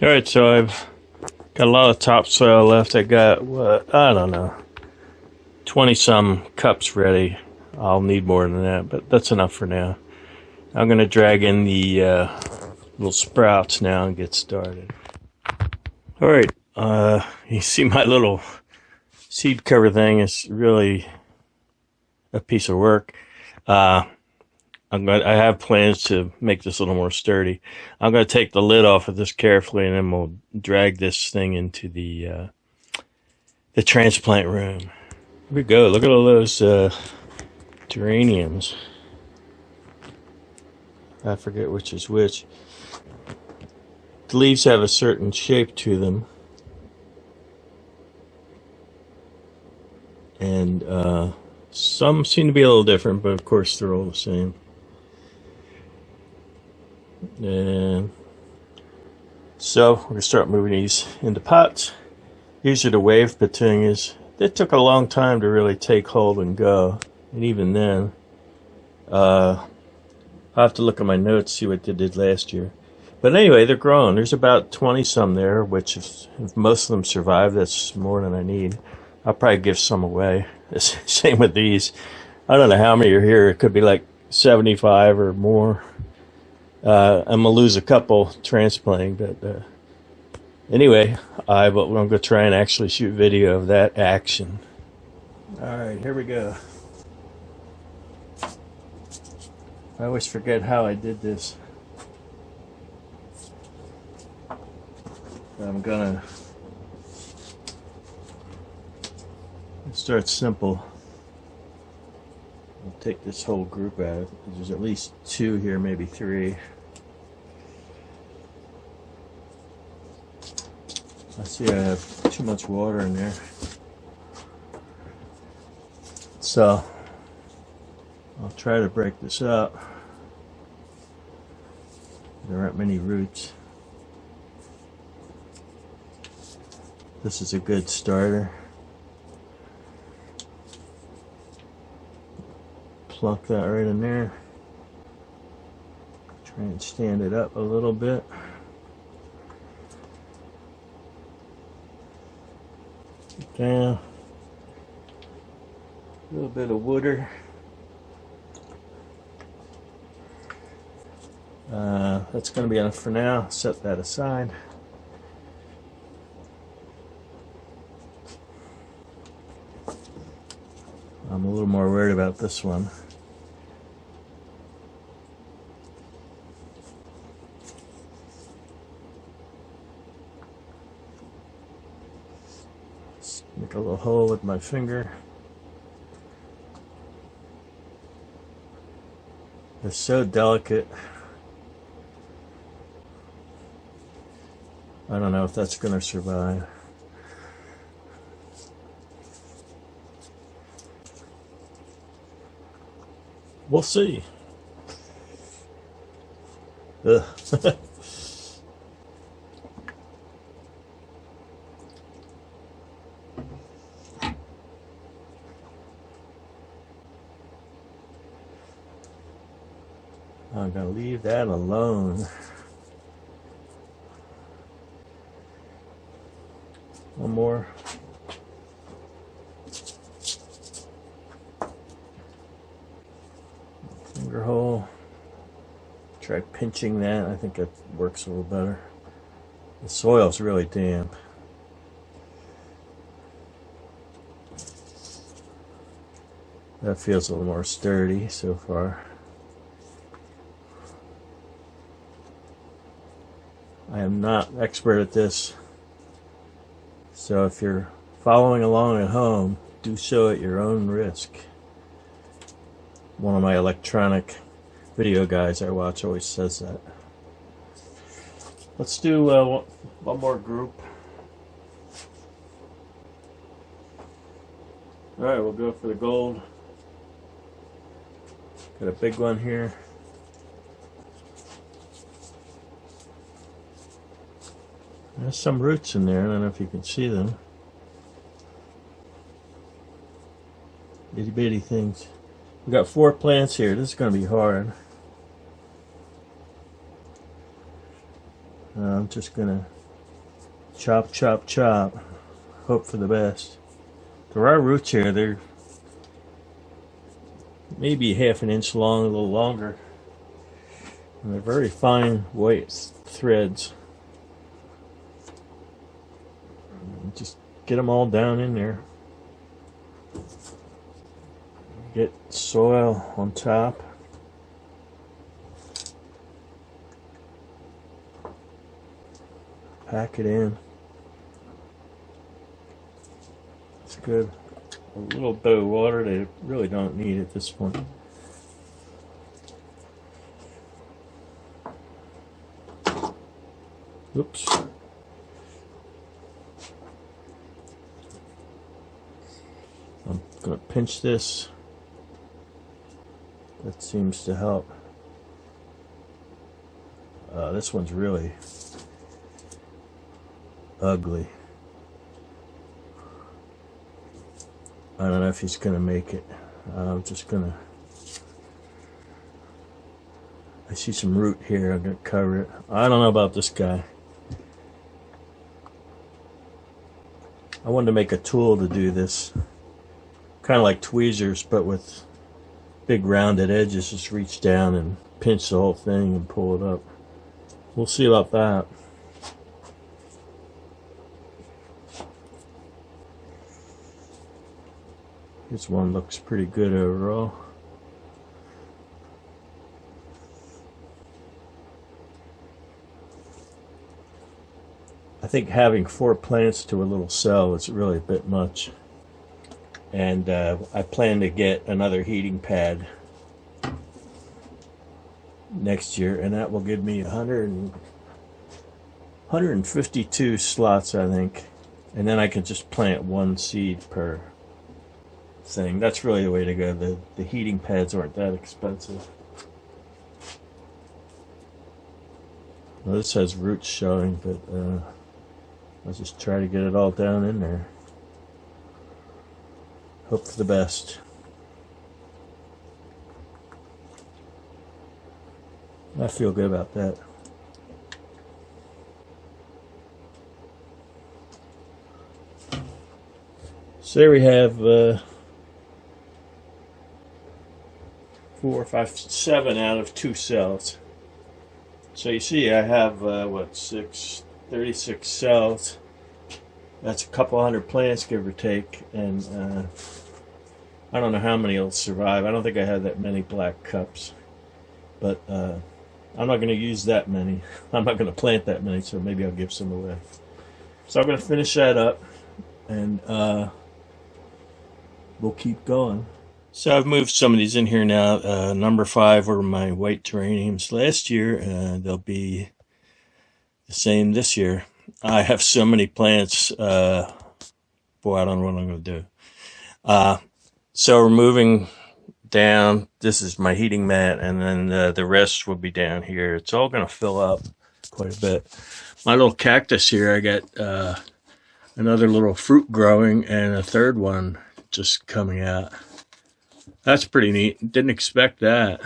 Alright, so I've got a lot of topsoil left. I got, what, I don't know, 20 some cups ready. I'll need more than that, but that's enough for now. I'm going to drag in the little sprouts now and get started. Alright, you see my little seed cover thing is really a piece of work. I have plans to make this a little more sturdy. I'm going to take the lid off of this carefully, and then we'll drag this thing into the transplant room. Here we go. Look at all those geraniums. I forget which is which. The leaves have a certain shape to them, and some seem to be a little different, but of course they're all the same. And so we're gonna start moving these into pots. These are the wave petunias. It took a long time to really take hold and go, and even then, I'll have to look at my notes, see what they did last year. But anyway, they're growing. There's about 20 some there, which if most of them survive, that's more than I need. I'll probably give some away. Same with these. I don't know how many are here. It could be like 75 or more. I'm going to lose a couple transplanting, but anyway, I'm going to try and actually shoot video of that action. Alright, here we go. I always forget how I did this. I'm gonna start simple. I'll take this whole group out. There's at least 2 here, maybe 3. I see I have too much water in there. So I'll try to break this up. There aren't many roots. This is a good starter. Plunk that right in there. Try and stand it up a little bit. Down. A little bit of water. That's going to be enough for now. Set that aside. I'm a little more worried about this one. Just make a little hole with my finger. They're so delicate. I don't know if that's going to survive. We'll see. Ugh. I'm gonna leave that alone. One more. Finger hole. Try pinching that. I think that works a little better. The soil's really damp. That feels a little more sturdy so far. I am not expert at this, so if you're following along at home, do so at your own risk. One of my electronic video guys I watch always says that. Let's do one more group. Alright, we'll go for the gold. Got a big one here. There's some roots in there. I don't know if you can see them. Itty bitty things. We got 4 plants here. This is going to be hard. I'm just going to Chop, chop, chop. Hope for the best. There are roots here. They're maybe half an inch long, a little longer. And they're very fine white threads. And just get them all down in there. Get soil on top. Pack it in. It's good. A little bit of water, they really don't need at this point. Oops. I'm going to pinch this. That seems to help. This one's really ugly. I don't know if he's going to make it. I'm just going to... I see some root here. I'm going to cover it. I don't know about this guy. I wanted to make a tool to do this. Kind of like tweezers, but with big rounded edges. Just reach down and pinch the whole thing and pull it up. We'll see about that. This one looks pretty good overall. I think having 4 plants to a little cell is really a bit much. And I plan to get another heating pad next year, and that will give me 152 slots, I think. And then I can just plant 1 seed per thing. That's really the way to go. The heating pads aren't that expensive. Well, this has roots showing, but I'll just try to get it all down in there. Hope for the best. I feel good about that. So there we have 4, 5, 7 out of 2 cells. So you see I have 36 cells. That's a couple hundred plants, give or take, and I don't know how many will survive. I don't think I have that many black cups, but I'm not going to use that many. I'm not going to plant that many, so maybe I'll give some away. So I'm going to finish that up, and we'll keep going. So I've moved some of these in here now. Number 5 were my white geraniums last year. They'll be the same this year. I have so many plants. Boy, I don't know what I'm going to do. So we're moving down. This is my heating mat, and then the rest will be down here. It's all going to fill up quite a bit. My little cactus here, I got another little fruit growing and a third one just coming out. That's pretty neat. Didn't expect that.